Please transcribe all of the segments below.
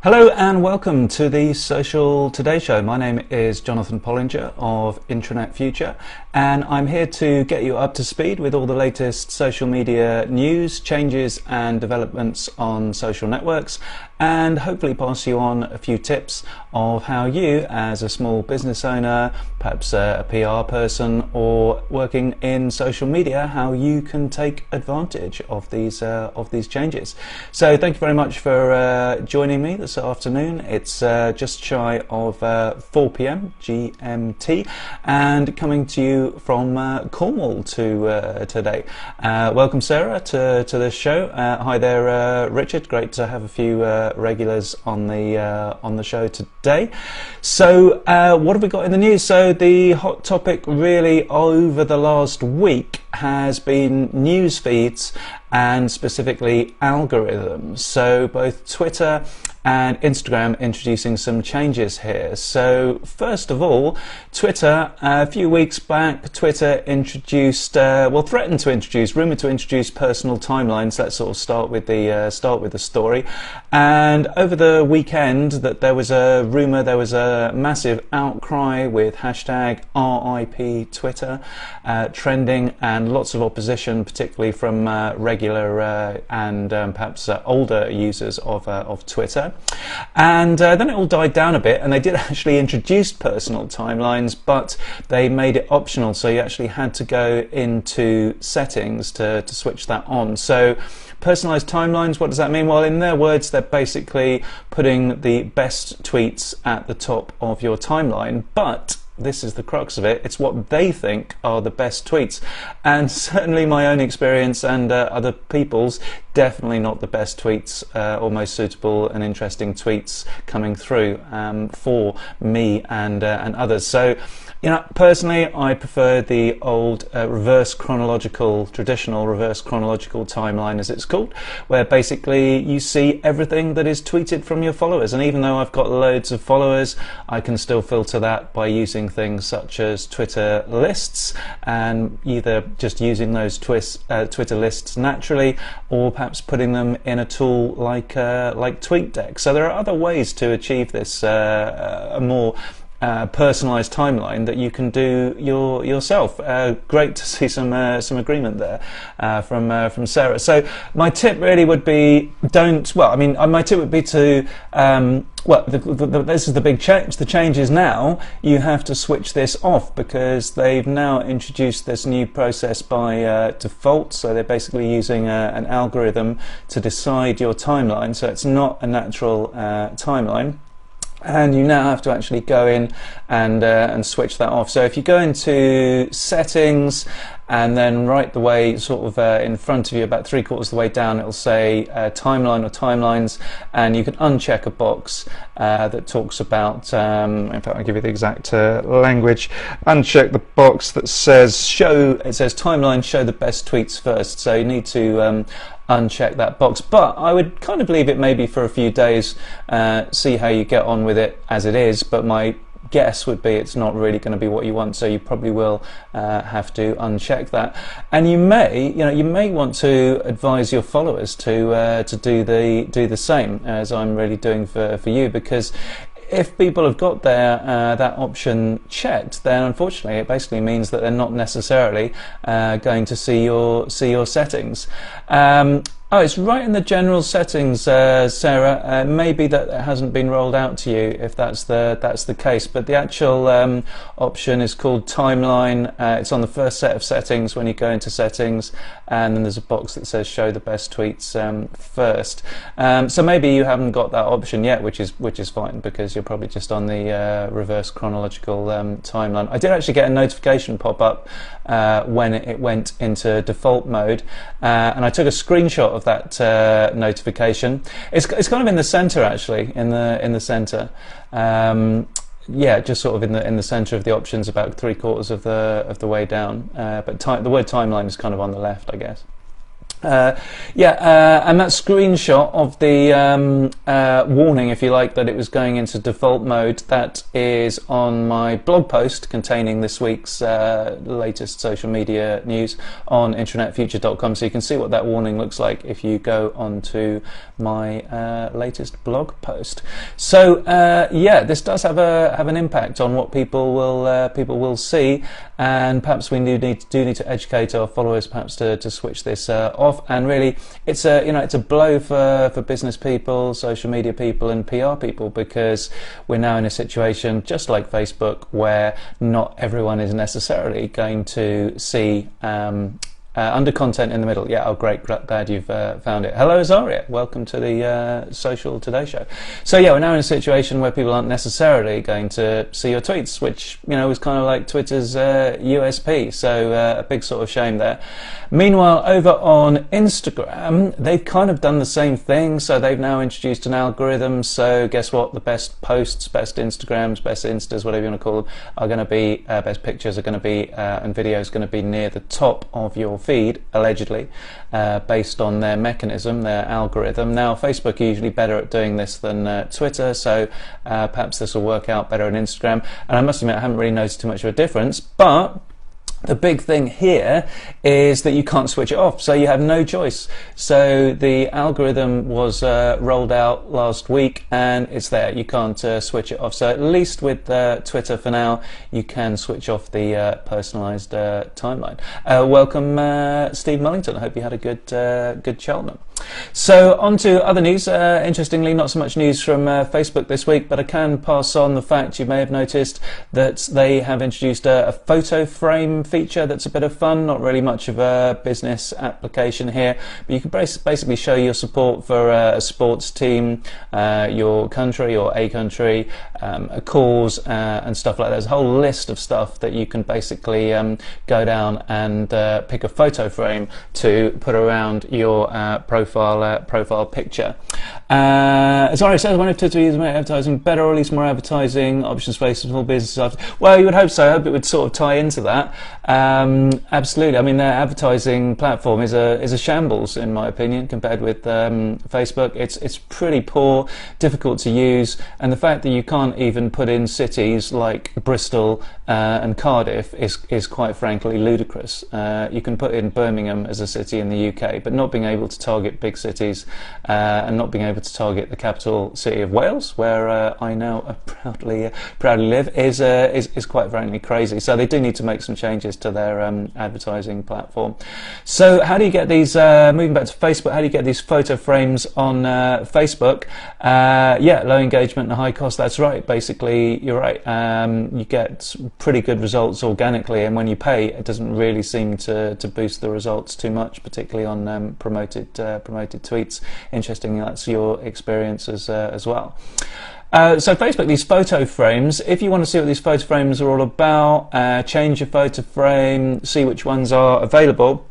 Hello and welcome to the Social Today Show. My name is Jonathan Pollinger of Intranet Future, and I'm here to get you up to speed with all the latest social media news, changes and developments on social networks, and hopefully pass you on a few tips of how you, as a small business owner, perhaps a PR person or working in social media, how you can take advantage of these changes. So thank you very much for joining me this afternoon. It's just shy of 4 p.m. GMT and coming to you from Cornwall today. Welcome Sarah to this show. Hi there Richard, great to have a few regulars on the show today. So what have we got in the news? So the hot topic really over the last week has been news feeds and specifically algorithms. So both Twitter and Instagram introducing some changes here. So first of all, Twitter, a few weeks back, Twitter introduced, threatened to introduce, rumoured to introduce personal timelines. Let's sort of start with the story. And over the weekend, that there was a rumour, there was a massive outcry with hashtag RIP Twitter trending, and lots of opposition, particularly from regular and perhaps older users of Twitter. And then it all died down a bit, and they did actually introduce personal timelines, but they made it optional, so you actually had to go into settings to switch that on. So personalized timelines, what does that mean? Well, in their words, they're basically putting the best tweets at the top of your timeline, but this is the crux of it, it's what they think are the best tweets, and certainly my own experience and other people's, definitely not the best tweets or most suitable and interesting tweets coming through for me and others. So, you know, personally, I prefer the old traditional reverse chronological timeline, as it's called, where basically you see everything that is tweeted from your followers. And even though I've got loads of followers, I can still filter that by using things such as Twitter lists, and either just using those Twitter lists naturally, or perhaps putting them in a tool like TweetDeck. So there are other ways to achieve this a more personalized timeline that you can do yourself. Great to see some agreement there from Sarah. So my tip really would be my tip would be to this is the big change. The change is now you have to switch this off, because they've now introduced this new process by default. So they're basically using an algorithm to decide your timeline. So it's not a natural timeline. And you now have to actually go in and switch that off. So if you go into settings, and then right the way sort of in front of you, about 3/4 of the way down, it'll say timeline or timelines, and you can uncheck a box that talks about, in fact I'll give you the exact language, uncheck the box that says timeline, show the best tweets first. So you need to uncheck that box, but I would kind of leave it maybe for a few days, see how you get on with it as it is, but my guess would be it's not really going to be what you want, so you probably will have to uncheck that. And you may want to advise your followers to do the same as I'm really doing for you, because if people have got their that option checked, then unfortunately it basically means that they're not necessarily going to see your settings. It's right in the general settings, Sarah. Maybe that hasn't been rolled out to you if that's the case, but the actual option is called timeline. It's on the first set of settings when you go into settings, and then there's a box that says show the best tweets first. So maybe you haven't got that option yet, which is fine, because you're probably just on the reverse chronological timeline. I did actually get a notification pop up when it went into default mode, and I took a screenshot of that notification. It's kind of in the center, actually, in the center. Just sort of in the center of the options, about 3/4 of the way down. But the word timeline is kind of on the left, I guess. And that screenshot of the warning, if you like, that it was going into default mode, that is on my blog post containing this week's latest social media news on intranetfuture.com, so you can see what that warning looks like if you go onto my latest blog post. So this does have an impact on what people will see, and perhaps we do need to educate our followers perhaps to switch this off. And really, it's a blow for business people, social media people, and PR people, because we're now in a situation just like Facebook where not everyone is necessarily going to see under content in the middle. Yeah, oh great, glad you've found it. Hello Azaria, welcome to the Social Today Show. So yeah, we're now in a situation where people aren't necessarily going to see your tweets, which is kind of like Twitter's USP, so a big sort of shame there. Meanwhile, over on Instagram, they've kind of done the same thing, so they've now introduced an algorithm. So guess what, the best posts, best Instagrams, best Instas, whatever you want to call them, are going to be, best pictures are going to be, and videos going to be near the top of your feed, allegedly, based on their mechanism, their algorithm. Now, Facebook are usually better at doing this than Twitter, so perhaps this will work out better on Instagram. And I must admit, I haven't really noticed too much of a difference, but the big thing here is that you can't switch it off, so you have no choice. So the algorithm was rolled out last week, and it's there. You can't switch it off. So at least with Twitter for now, you can switch off the personalised timeline. Welcome, Steve Mullington. I hope you had a good Cheltenham. So on to other news. Interestingly, not so much news from Facebook this week, but I can pass on the fact you may have noticed that they have introduced a photo frame feature that's a bit of fun. Not really much of a business application here, but you can basically show your support for a sports team, your country or a country, a cause, and stuff like that. There's a whole list of stuff that you can basically go down and pick a photo frame to put around your profile picture. Sorry, says one of Twitter users make advertising better, or at least more advertising options for small businesses. Well, you would hope so. I hope it would sort of tie into that. Absolutely. I mean, their advertising platform is a shambles, in my opinion, compared with Facebook. It's pretty poor, difficult to use, and the fact that you can't even put in cities like Bristol and Cardiff is quite frankly ludicrous. You can put in Birmingham as a city in the UK, but not being able to target big cities and not being able to target the capital city of Wales, where I now proudly live, is quite frankly crazy. So they do need to make some changes to their advertising platform. So how do you get these, moving back to Facebook, how do you get these photo frames on Facebook? Low engagement and high cost, that's right. Basically, you're right. You get pretty good results organically, and when you pay, it doesn't really seem to boost the results too much, particularly on promoted tweets. Interestingly, that's your experience as well. So Facebook, these photo frames, if you want to see what these photo frames are all about, change your photo frame, see which ones are available,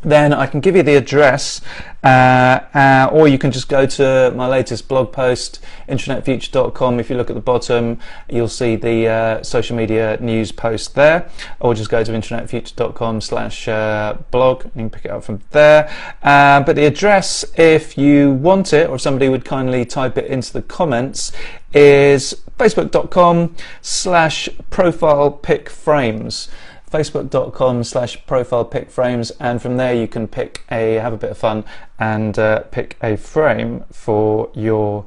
then I can give you the address, or you can just go to my latest blog post, intranetfuture.com. If you look at the bottom, you'll see the social media news post there, or just go to intranetfuture.com/blog. You can pick it up from there. But the address, if you want it, or if somebody would kindly type it into the comments, is facebook.com/profilepicframes. facebook.com/profilepicframes, and from there you can have a bit of fun and pick a frame for your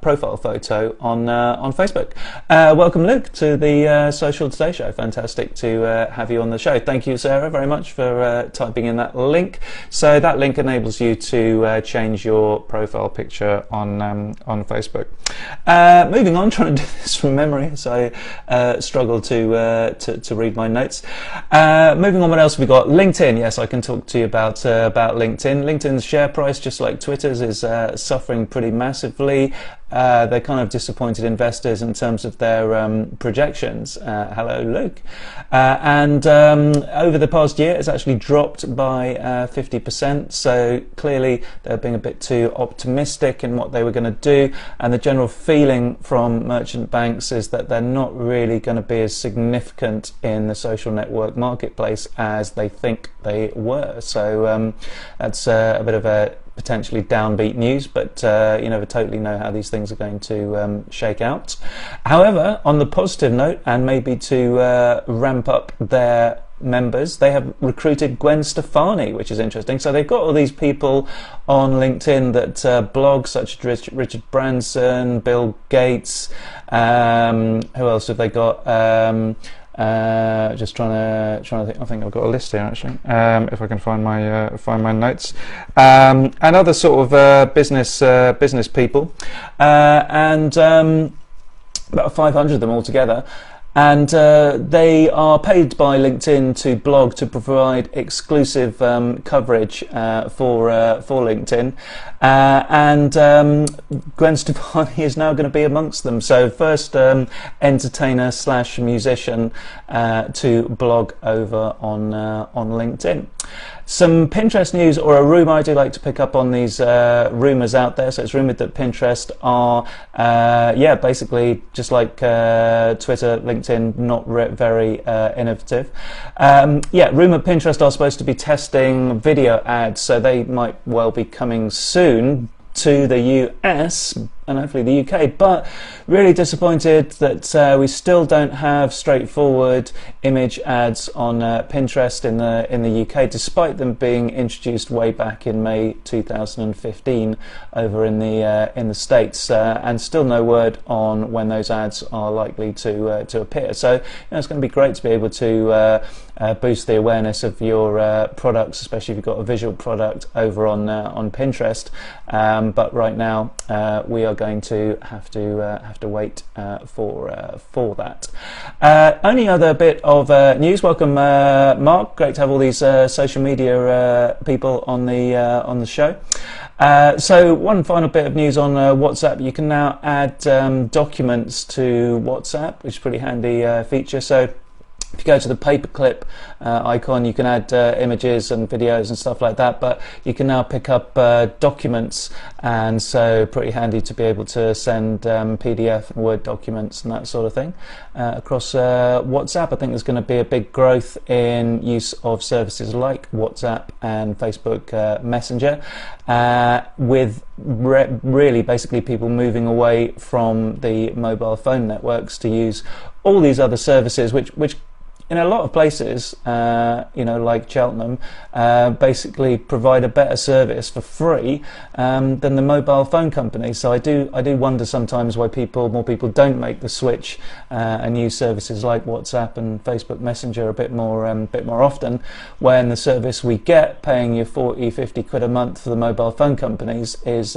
profile photo on Facebook. Welcome, Luke, to the Social Today Show. Fantastic to have you on the show. Thank you, Sarah, very much for typing in that link. So that link enables you to change your profile picture on Facebook. Moving on, trying to do this from memory as I struggle to read my notes. Moving on, what else have we got? LinkedIn. Yes, I can talk to you about LinkedIn. LinkedIn's share price, just like Twitter's, is suffering pretty massively. they kind of disappointed investors in terms of their projections. Hello, Luke. And over the past year, it's actually dropped by 50%. So clearly, they're being a bit too optimistic in what they were going to do. And the general feeling from merchant banks is that they're not really going to be as significant in the social network marketplace as they think they were. So that's a bit of a potentially downbeat news, but you never totally know how these things are going to shake out. However, on the positive note, and maybe to ramp up their members, they have recruited Gwen Stefani, which is interesting. So they've got all these people on LinkedIn that blog, such as Richard Branson, Bill Gates. Who else have they got? Just trying to think. I think I've got a list here actually. If I can find my notes, and other sort of business people, and about 500 of them altogether. And they are paid by LinkedIn to blog to provide exclusive coverage for LinkedIn. And Gwen Stefani is now going to be amongst them. So first entertainer / musician to blog over on LinkedIn. Some Pinterest news, or a rumour. I do like to pick up on these rumours out there. So it's rumoured that Pinterest are, basically just like Twitter, LinkedIn, not very innovative. Rumoured Pinterest are supposed to be testing video ads, so they might well be coming soon to the US and hopefully the UK, but really disappointed that we still don't have straightforward image ads on Pinterest in the UK, despite them being introduced way back in May 2015 over in the States, and still no word on when those ads are likely to appear. So it's going to be great to be able to boost the awareness of your products, especially if you've got a visual product over on Pinterest. But right now we are going to have to wait for that. Only other bit of news. Welcome, Mark. Great to have all these social media people on the show. So one final bit of news on WhatsApp. You can now add documents to WhatsApp, which is a pretty handy feature. So if you go to the paperclip icon, you can add images and videos and stuff like that, but you can now pick up documents, and so pretty handy to be able to send PDF and Word documents and that sort of thing across WhatsApp. I think there's going to be a big growth in use of services like WhatsApp and Facebook Messenger, with really basically people moving away from the mobile phone networks to use all these other services, which in a lot of places, like Cheltenham, basically provide a better service for free than the mobile phone companies. So I do wonder sometimes why more people don't make the switch and use services like WhatsApp and Facebook Messenger a bit more often, when the service we get, paying you 40-50 quid a month for the mobile phone companies, is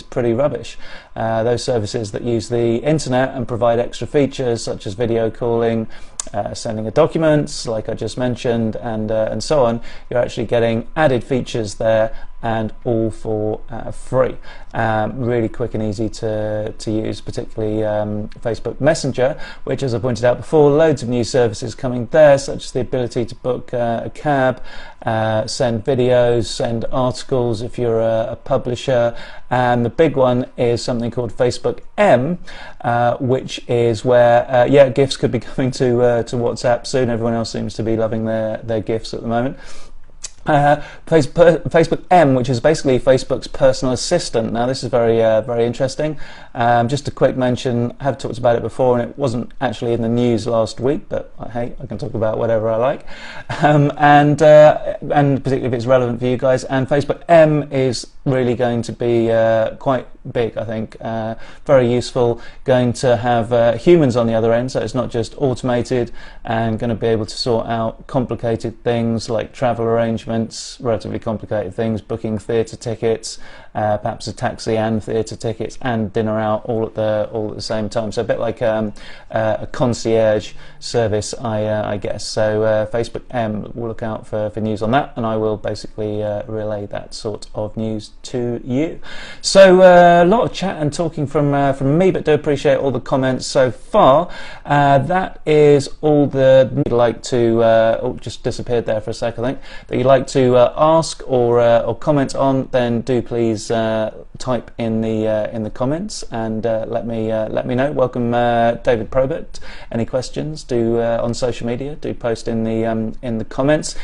pretty rubbish. Those services that use the internet and provide extra features such as video calling, sending of documents, like I just mentioned, and so on, you're actually getting added features there, and all for free. Really quick and easy to use, particularly Facebook Messenger, which, as I pointed out before, loads of new services coming there, such as the ability to book a cab, send videos, send articles if you're a publisher, and the big one is something called Facebook M, which is where GIFs could be coming to WhatsApp soon. Everyone else seems to be loving their GIFs at the moment. Facebook M, which is basically Facebook's personal assistant. Now this is very interesting. Just a quick mention, I have talked about it before, and it wasn't actually in the news last week, but hey, I can talk about whatever I like, and particularly if it's relevant for you guys. And Facebook M is really going to be quite big, I think, very useful, going to have humans on the other end, so it's not just automated, and going to be able to sort out complicated things like travel arrangements, relatively complicated things, booking theatre tickets, perhaps a taxi and theatre tickets and dinner out all at the same time. So a bit like a concierge service, I guess. So Facebook will look out for news on that, and I will basically relay that sort of news to you. So a lot of chat and talking from me, but do appreciate all the comments so far. That is all that you'd like to just disappeared there for a sec, I think, that you'd like to ask or comment on, then do please type in the comments and let me know. Welcome David Probert. Any questions, do on social media, do post in the comments.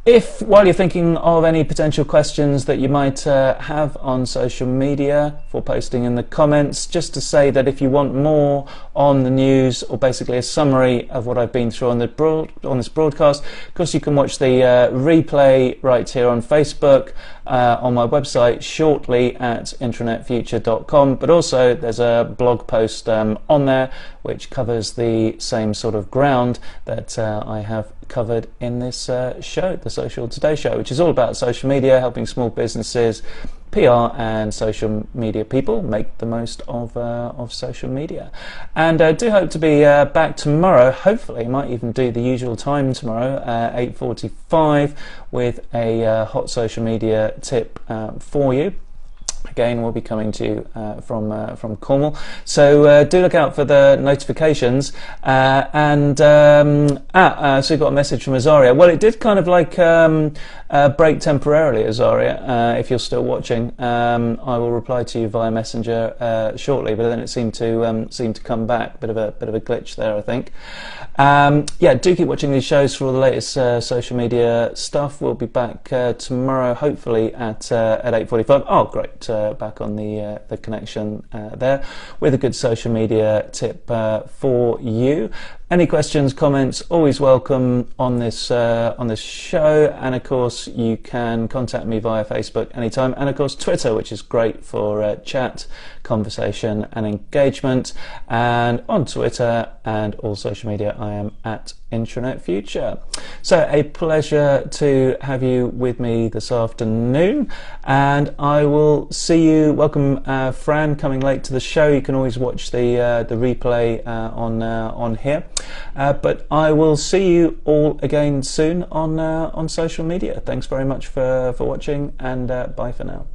If, while you're thinking of any potential questions that you might have on social media for posting in the comments, just to say that if you want more on the news, or basically a summary of what I've been through on this broadcast, of course you can watch the replay right here on Facebook, on my website shortly at intranetfuture.com, but also there's a blog post on there which covers the same sort of ground that I have covered in this show, the Social Today Show, which is all about social media, helping small businesses, PR and social media people make the most of social media. And I do hope to be back tomorrow. Hopefully, I might even do the usual time tomorrow, 8:45, with a hot social media tip for you. Again, we'll be coming to you from Cornwall, so do look out for the notifications. So we got a message from Azaria. Well, it did kind of like break temporarily, Azaria. If you're still watching, I will reply to you via Messenger shortly. But then it seemed to come back. Bit of a glitch there, I think. Yeah, do keep watching these shows for all the latest social media stuff. We'll be back tomorrow, hopefully at 8:45. Oh, great. Back on the connection there with a good social media tip for you. Any questions, comments, always welcome on this show, and of course you can contact me via Facebook anytime, and of course Twitter, which is great for chat, conversation and engagement. And on Twitter and all social media I am at Intranet Future. So a pleasure to have you with me this afternoon, and I will see you. Welcome Fran, coming late to the show. You can always watch the replay on here. But I will see you all again soon on social media. Thanks very much for watching, and bye for now.